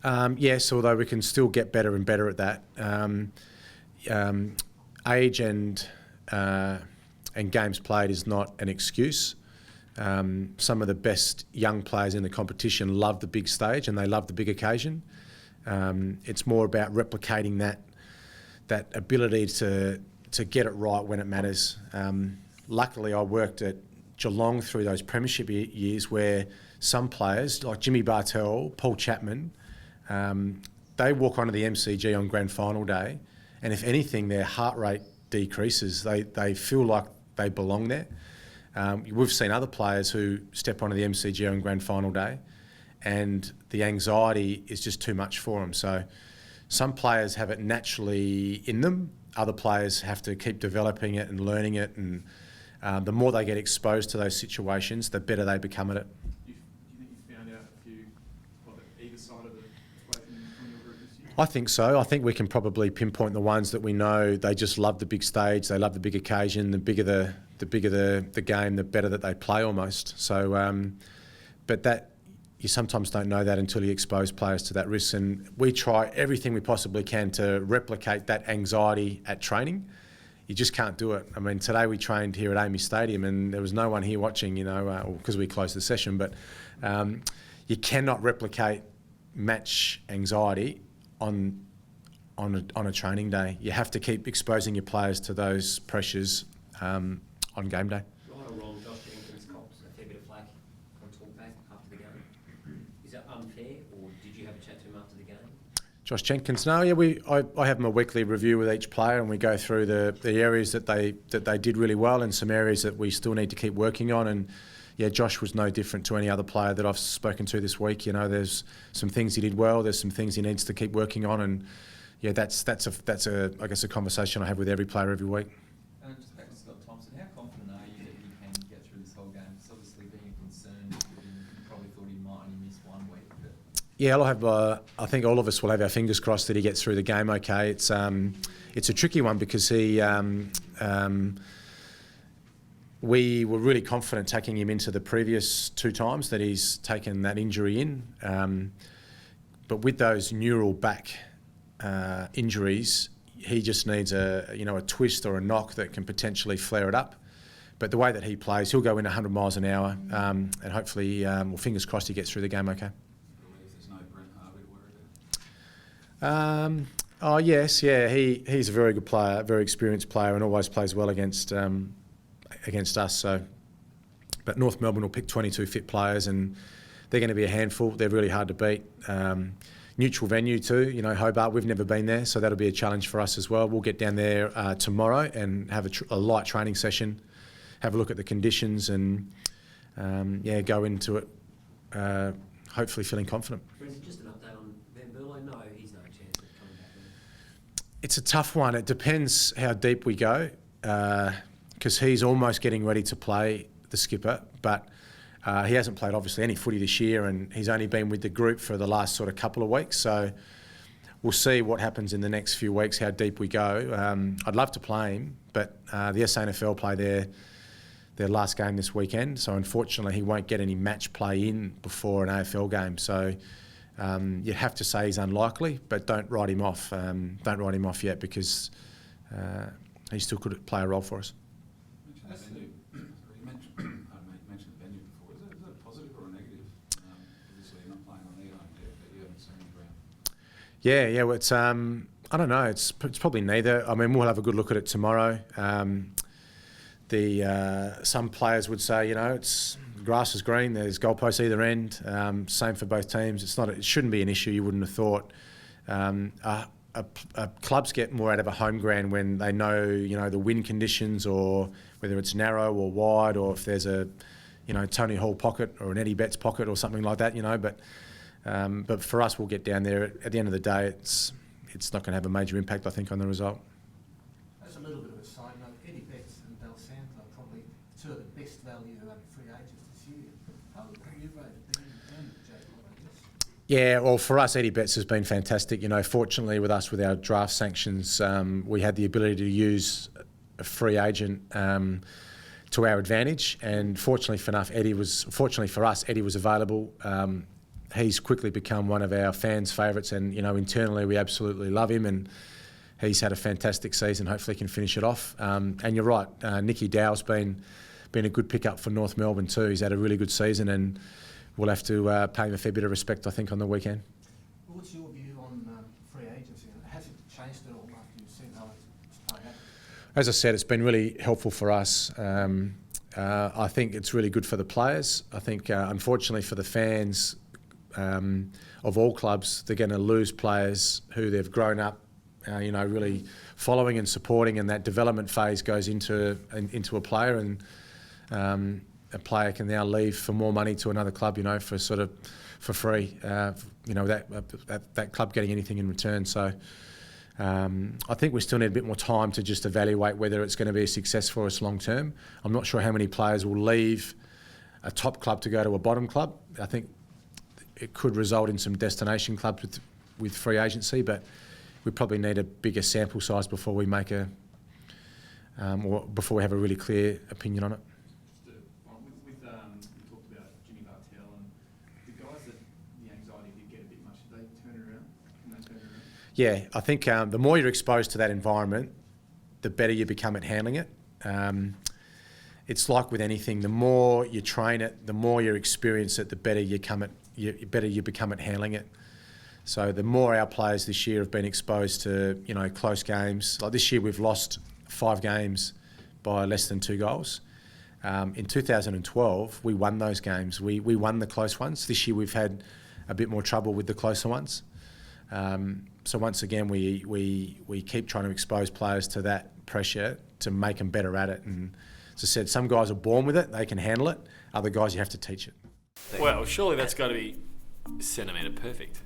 Yes, although we can still get better and better at that. Age and games played is not an excuse. Some of the best young players in the competition love the big stage and they love the big occasion. It's more about replicating that ability to get it right when it matters. Luckily, I worked at Geelong through those premiership years where some players, like Jimmy Bartell, Paul Chapman, they walk onto the MCG on grand final day, and if anything, their heart rate decreases. They feel like they belong there. We've seen other players who step onto the MCG on grand final day and the anxiety is just too much for them. So some players have it naturally in them. Other players have to keep developing it and learning it, and the more they get exposed to those situations, the better they become at it. Do you think you found out a few on either side of the equation from your group this year? I think so. I think we can probably pinpoint the ones that we know they just love the big stage, they love the big occasion. The bigger the game, the better that they play almost. So, but that you sometimes don't know that until you expose players to that risk. And we try everything we possibly can to replicate that anxiety at training. You just can't do it. I mean, today we trained here at Amy Stadium and there was no one here watching, because we closed the session. But you cannot replicate match anxiety on a training day. You have to keep exposing your players to those pressures on game day. Right or wrong, Josh Jenkins cops a fair bit of flack on talkback after the game. Is that unfair, or did you have a chat to him after the game? Josh Jenkins, no, yeah, I have my weekly review with each player, and we go through the areas that they did really well, and some areas that we still need to keep working on. And yeah, Josh was no different to any other player that I've spoken to this week. There's some things he did well, there's some things he needs to keep working on, and yeah, that's a I guess a conversation I have with every player every week. Just back to Scott Thompson, how confident are you that he can get through this whole game? It's obviously being a concern. You probably thought he might only miss 1 week. But... Yeah, I'll have. I think all of us will have our fingers crossed that he gets through the game okay. It's a tricky one because we were really confident taking him into the previous 2 times that he's taken that injury in. But with those neural back injuries, he just needs a twist or a knock that can potentially flare it up. But the way that he plays, he'll go in 100 miles an hour, and hopefully, fingers crossed, he gets through the game okay. There's no Brent Harvey to worry about. Oh yes, yeah, he's a very good player, very experienced player, and always plays well against us. So, but North Melbourne will pick 22 fit players, and they're going to be a handful. They're really hard to beat. Neutral venue too, Hobart, we've never been there, so that'll be a challenge for us as well. We'll get down there tomorrow and have a light training session, have a look at the conditions, and go into it hopefully feeling confident. Brendan, just an update on Van Berlo. No, he's no chance of coming back. It's a tough one. It depends how deep we go, because he's almost getting ready to play, the skipper, but he hasn't played obviously any footy this year, and he's only been with the group for the last sort of couple of weeks. So we'll see what happens in the next few weeks, how deep we go. I'd love to play him, but the SANFL play their last game this weekend. So unfortunately, he won't get any match play in before an AFL game. So you have to say he's unlikely, but don't write him off. Don't write him off yet because he still could play a role for us. You mentioned the venue before. Is it a positive or a negative? Obviously, you're not playing on the iron yet, but you haven't seen the ground. Yeah. Well, it's I don't know. It's probably neither. I mean, we'll have a good look at it tomorrow. Some players would say, the grass is green. There's goalposts either end. Same for both teams. It shouldn't be an issue. You wouldn't have thought. Clubs get more out of a home ground when they know, the wind conditions, or whether it's narrow or wide, or if there's a, Tony Hall pocket or an Eddie Betts pocket or something like that, But for us, we'll get down there. At the end of the day, it's not going to have a major impact, I think, on the result. That's a little bit of a side note. Eddie Betts and Del Santo are probably 2 of the best value free agents this year. How have you rated them and Jake Lott? Yeah, well, for us, Eddie Betts has been fantastic. Fortunately with us, with our draft sanctions, we had the ability to use a free agent to our advantage. And fortunately for us, Eddie was available. he's quickly become one of our fans' favourites, and internally we absolutely love him, and he's had a fantastic season. Hopefully he can finish it off. And you're right, Nicky Dow's been a good pickup for North Melbourne too. He's had a really good season, and we'll have to pay him a fair bit of respect, I think, on the weekend. What's your view on free agency? Has it changed at all after you've seen how it's played out? As I said, it's been really helpful for us. I think it's really good for the players. I think, unfortunately for the fans of all clubs, they're going to lose players who they've grown up, really following and supporting, and that development phase goes into a player, and a player can now leave for more money to another club, for free. That club getting anything in return. So I think we still need a bit more time to just evaluate whether it's going to be a success for us long term. I'm not sure how many players will leave a top club to go to a bottom club. I think it could result in some destination clubs with free agency, but we probably need a bigger sample size before we make or before we have a really clear opinion on it. You talked about Jimmy Bartell and the guys that the anxiety did get a bit much. Did they turn it around? Can they turn it around? Yeah, I think the more you're exposed to that environment, the better you become at handling it. It's like with anything: the more you train it, the more you experience it, the better you become at handling it. So the more our players this year have been exposed to close games, like this year we've lost 5 games by less than 2 goals. In 2012, we won those games. We won the close ones. This year we've had a bit more trouble with the closer ones. So once again, we keep trying to expose players to that pressure to make them better at it. And as I said, some guys are born with it; they can handle it. Other guys, you have to teach it. Well, surely that's got to be centimetre perfect.